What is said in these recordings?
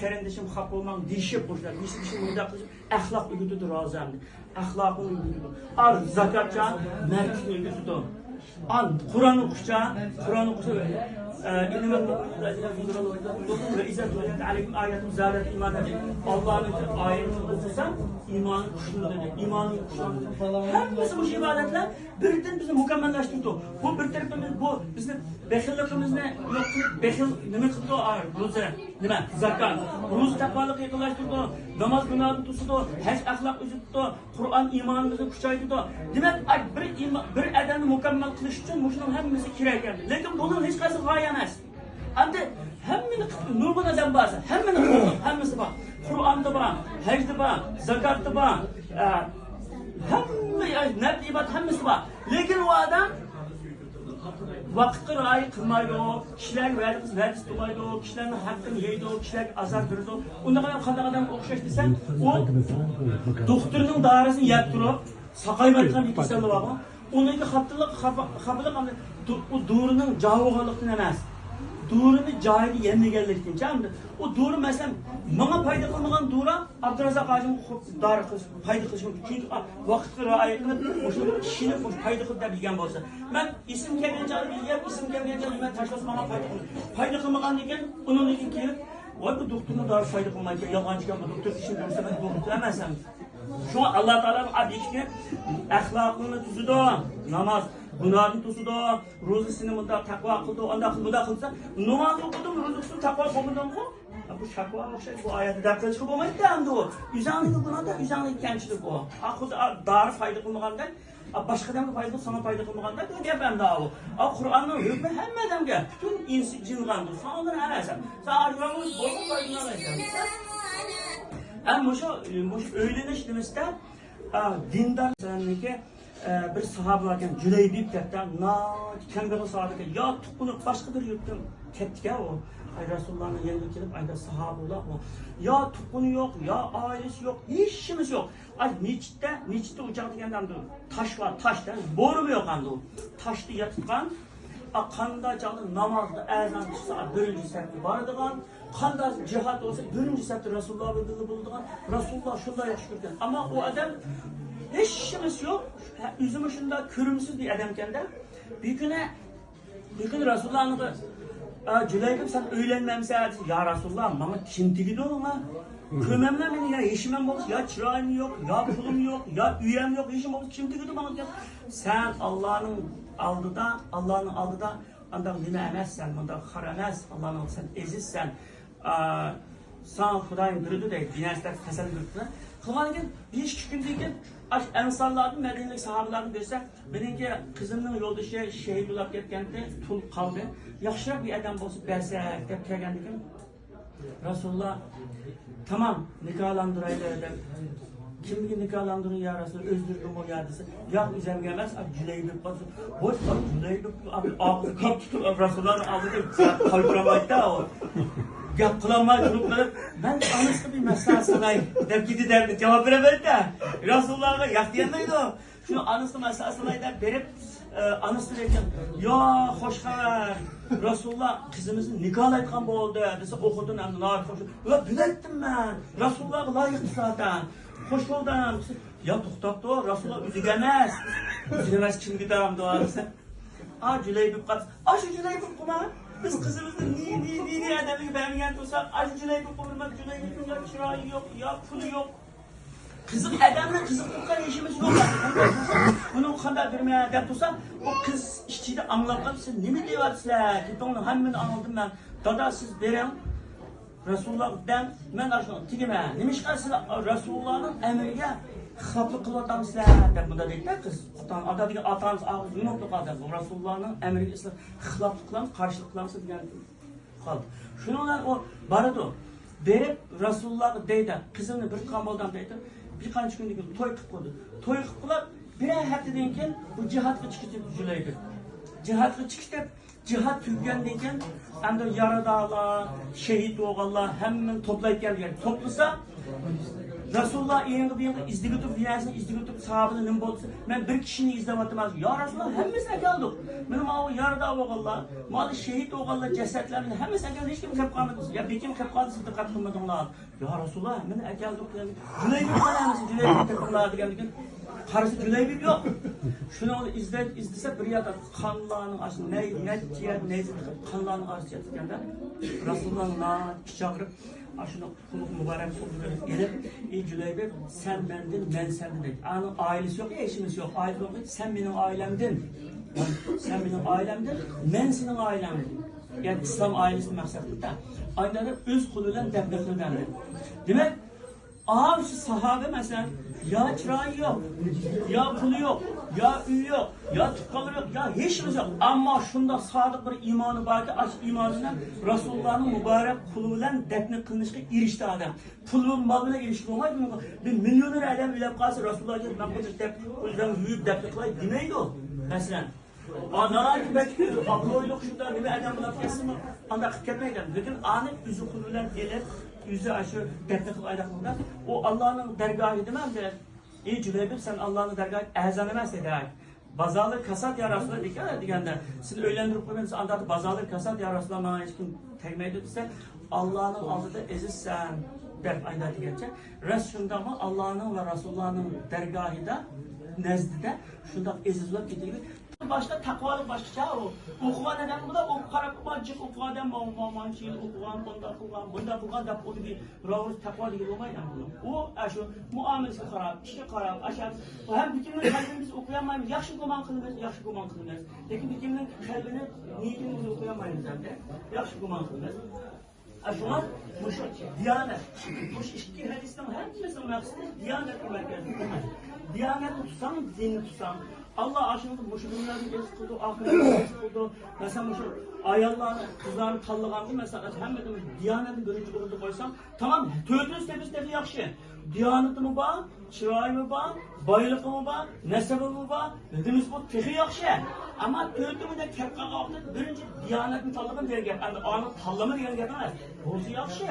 Kardeşim hak olmam dişi boşlar. Dişi müddet ahlak uygududur azamdı. Ahlakın uygududur. Ar zakatça merkez uygududur. An Kur'an okuşça, İnnemen ve izzet ve aleyküm ayetun zâlet iman dedi. Allah'ın ayetini okursan imanı kuşludur dedi. İmanı kuşludur. Hepimiz bu ibadetler birden bizi mükemmelleştirdi. Bu bir tarafımız bu bizim bekilliğimizde yok bekil ne kıldı ağır roza ne zakat roz takvalık yaklaştırdı. Namaz günahını tuttu. Hac ahlak üzüttü. Kur'an imanımızı kuşaydı. Demek bir adamı mükemmel kılış için bunun hepimizi kiraya geldi. Lakin bunun hiç kayısı gaye emas. Hem de hemmini nurgun adam bazı. Hemmisi var. Kur'an'da var. Hac'da var. Zakat'ta var. Nebdi ibadet hemmisi var. Lakin o adam vakti rayı kılmaydı, kişiler vergis tutmaydı, kişilerin hakkını yeydi, kişiler azar verirdi. Onda kadar adam okşaş desen, o doktorunun dağarısını yaptırıp, sakaybatkan bir kişiler var. Onunki kapılık o doğrunun cavıqalıqını emas. Doğrunu cahili yemlegenlikten. O doğru mesela bana payda kılmagan doğru Abdurrazak Hacım darı payda kılışım. Çünkü vakti rayı kılıp, kişinin payda kılıp da bilgen olsa. Ben isim gelmeyince bilgen, isim gelmeyince ben taşlasın bana payda kılım. Payda kılmagan deken, onun için ki, bu doktorun darı payda kılmayınca, yalancıken bu doktor işin görürse ben doktor demezsem. Şu an Allah Teala'nın abdişki ahlakını tutudu, namaz, günahını tutudu, rozasını munda takva kıldı, onda kıldı, bunda kılsa, namaz okudum, rozasını takva kılmadan mı? Bu şakva okşay, bu ayeti dakika çıkıp olmaydı da hem de o. Üzanlığı buna da, üzanlığı gençlik o. Akıl darı fayda kılmağında, başkadan da fayda sana fayda kılmağında, öyle ben daha o. Kur'an'ın hükmü hem adamga, bütün insi cingandır, sana onları ararsan. Sen arıyorum, bozuk faydını alacaksın. Ama şu öğleniş demesinde dindar sanki bir sahabe varken Cüleybib derken kenguru sahabe ya tukunu başka bir yurttan kettik ya o. Ay Resulullah'ın yanına gelip ayda sahabe ola o. Ya tukunu yok, ya ailesi yok, hiç işimiz yok. Ay Niçte uçak degenden taş var, taşta boru mu yok andı o. Taşlı yatıkan qanda canlı namazda azan çıksa birinci sefti barıdığan, qanda cihat olsa birinci sefti Resulullah ve dili bulduğan, Resulullah şunda yaxşı görken. Ama o adam hiç işimiz yok, üzümü şunda kürümsüz bir adamken de bir gün Resulullah'ın Cüleybib sen öğlenmemse ya Resulullah bana kim tigidi olma? Kömemle beni ya eşimem olmuş, ya çırağım yok, ya pulum yok, ya üyem yok, eşim olmuş, kim tigidi bana diyor. Sen Allah'ın aldıda andan nime emezsen, andan haramez, Allah'ın sen ezizsen, sana Hudayın dürüdü de, dinaslar fesel dürüdü. Kılgan ki, bir iş gün deyken, ensarlardan, Medine'lik sahabelerden görse, benimki kızımın yoldaşı şehit olarak getkende, tul kaldı. Yaxşırak bir adam olsa, bersek, dep kelgendikim. Resulullah, tamam, nikahlandıraydı dedim. Kimki nikahlandırın ya Resulullah, özdürdüm o yardısı. Ya üzem gelmez, Cüleybib batı. Boş bak, Cüleybib ağzı kap tutup, Resulullah'ın ağzını kaldıramaydı da o. Gap kılamaydı, durup ben anıslı bir mesele sanayım. Dep gidi derdi, cevap veremedi de. Resulullah'a yak diyemeydi o. Şunu anıslı mesele sanayım da verip, anıslı derken, ya hoş haber. Resulullah kızımızın nikahlaytkan bu oldu dese okudun hem de hoş. Ulan dün ettim ben. Resulullah'a layıktı zaten. Hoş oldum. Ya tuhtaptı o. Resulullah üzügemez. Üzügemez kim giderim doğarısı. Cüleybib kat. Şu Cüleybib kuma. Biz kızımızın niye adamı beğenmeyen olsak. Şu Cüleybib kumurmak. Cüleybib'in ya çırağı yok. Ya pulu yok. Kızım adamla kızıklıkla işimiz yok. Bunu kadar vermeye adet olsa o kız işçiydi anlatıp siz ne mi diyorsunuz? Gidip onu hemen anladım ben. Dada siz verin. Resulullah'dan ben aşkına tigime. Neymiş ki siz Resulullah'ın emriye hıfaplı kılatam sizler. Bunda değil de kız. Adadaki atanız ağız yumuklu kaldı. Resulullah'ın emriye sizler hıfaplı kılamış, karşılık kılamış diyen kaldı. Şununla o baradı. Verip Resulullah'ı deydi. Kızını bir kamboldan deydi. Birkaç gün gibi toy kıp koydu. Toy kıp koyup bir ay haftadan keyin bu cihatga çıkıştı Cüleybib. Cihatga çıkıştı. Cihat tügenden keyin endi yaradağlar, şehit bo'lganlar hammasini to'playib kelgan. To'plasa Rasulullah eğenge bir yenge izdiği tutup dünyasını izdiği tutup sahabını ne oldu? Ben bir kişini izlemedim az. Ya Rasulullah hemimiz geldik. Benim ağabey yarıda oğullar, malı şehit oğullar cesetlerini hemimiz geldik. Hiç kim kep kalmadı. Ya bir kim kep kaldı sıddık kılmadınlar. Ya Rasulullah ben geldik. Cüleybir kalamısın Cüleybir kılmadı geldik. Karısı Cüleybir yok. Şunu onu izlese bir yada kanlarının aşını ne ciğer ne kanlarının arası yatırken Resulullah'ın çağırıp aşını kuluk mübarek olduğunu gelip Cüleybir sen bendin ben sendin dedi. Onun ailesi yok eşimiz yok aile yok sen benim ailemdin. Sen benim ailemdin ben senin ailemdin. Yani İslam ailesinin maksatı da aynı da öz kuluyla defnetmeden demek ağır sahabe mesela ya çırağı yok, ya pulu yok, ya üy yok, ya tıkalı yok, ya hiçbir yok. Ama şunda sadık bir imanı var ki aç imanından Resulullah'ın mübarek kuluyla defne kılınışına erişti adam. Pulun malına erişti olmaydı mı? Bir milyoner adam bile kalsa Resulullah'a ben bu yüzden büyük defne kılayım demeydi o. Mesela. Analar ki bekliyor, aklı yok şundan gibi adam laf yazsın mı? Anda ketmeyden. Lakin anı yüzü kuluyla gelir, yüzü aşı defne kıl aydaklığında. O Allah'ın dergahı demem de. İyi Cüleybir sen Allah'ın dergahı ehzan emez dedi. Bazalı kasat ya Resulullah dikkat digende. Siz öğlendirip koymanız andatı bazalı kasat ya Resulullah bana hiç kim tekmeyi dediyse Allah'ın aldığı eziz sen der aydatı geçecek. Şunda mı Allah'ın ve Resulullah'ın dergahı da nezdide şunda eziz olup gidiyor. Başta takvalık başka o. Okuvan neden bu da o karakmacık okuvadan mamancı okuvan bunda bukan da o gibi ravuz takva değil olmayı bunu. O aşı muamelesi karab, işi karab, aşağı. Hem bütünün kalbini biz okuyamayız. Yaxşı kuman kılmaz, yaxşı kuman kılmaz. Lakin bütünün kalbini niyetini biz okuyamayız zaten. Yaxşı kuman kılmaz. Aşılar bu diyanet. Bu iki hadisten hepimizin maksatı diyanet merkezinde. Diyaneti tutsam, dinini tutsam. Allah aşkına müşriklerin eski kıldı, ahiretlerin eski kıldı. Mesela müşrik ayarlarını, kızlarını tallığandı mesela hemmedim diyanetin birinci kuruldu koysam tamam tövdünüz tebizleri yakşı. Diyaneti mi var, çırağı mı var, bayılık mı var, nesebi mi var, dediğimiz bu tehi yakşı. Ama tövdümü de kepka kalktı, birinci diyanetin tallığını vergen, yani anın tallığını vergen demez. Bozu yakşı.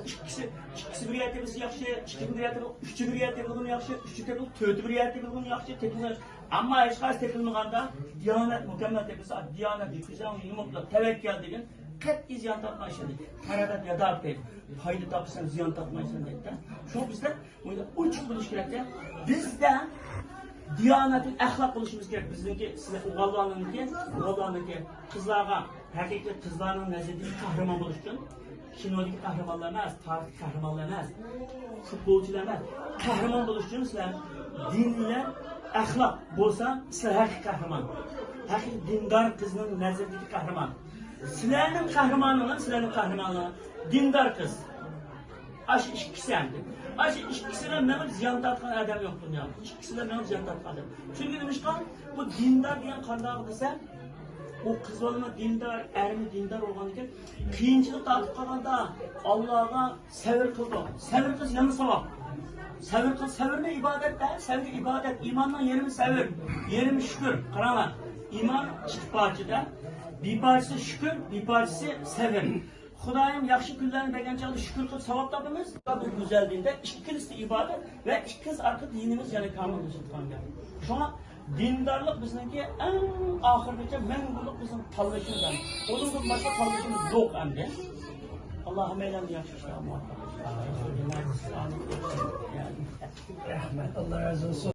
İkisi bir yerde bizi yakşı, iki bir yerde, üçü bir yerde bunu yakşı, üçü de bu, tövdü bir yerde bunu yakşı, tekrar. Ama hiç kaç tekilmekanda Diyanet mükemmel tepkisi, Diyanet yıkacağım, yumukla tevekkül edin. Kat'i ziyan tapma işledi. Karadat ya da pek, paylı tapısan ziyan tapma işledi. Şu bizde, uç buluş gerekti. Bizde Diyanet'in ahlak buluşumuz gerek. Bizimki, size Uğallar'ınki, kızlarga, hakiki kızların nezdeki kahraman buluştun. Kinodaki kahramanlar emas, tarihi kahramanlar emas, futbolcular emas. Kahraman buluştun sizler, dinler, ahlak bolsa sizler hakiki kahraman. Hakiki dindar kızının nezdeki kahraman. Sizlerin kahramanlığı, sizlerin kahramanlığı. Dindar kız. Aşı ikisi hem de. Aşı ikisiyle benim ziyan tatkan adam yok dünya. İkisiyle benim ziyan tatkan adam. Çünkü demişken bu dindar diyen kandağı desem, o kız olma dindar, ermi dindar olgan iken, kıyınçılık tatıp kalanda Allah'a sevir kıldı. Sevir kız yanı savak. Sevir kız, sevir ne ibadet değil, sevir ibadet. İmandan yerimi sevir, yerimi şükür. Karama, iman iki parçada. Bir parçası şükür, bir parçası sevir. Xudayım yaxşı günlerini beğeneceğiz, şükür kıl, savap tapımız. Bu güzelliğinde ikisi ibadet ve ikisi arka dinimiz yani kamil ışıtkan geldi. Şu an dindarlık bizimki en ahirgece mengulluk bizim tallaşımız. Onun başka tallaşımız yok hem de. Allah'ım eylem yaxşı muhakkak. Allah razı olsun.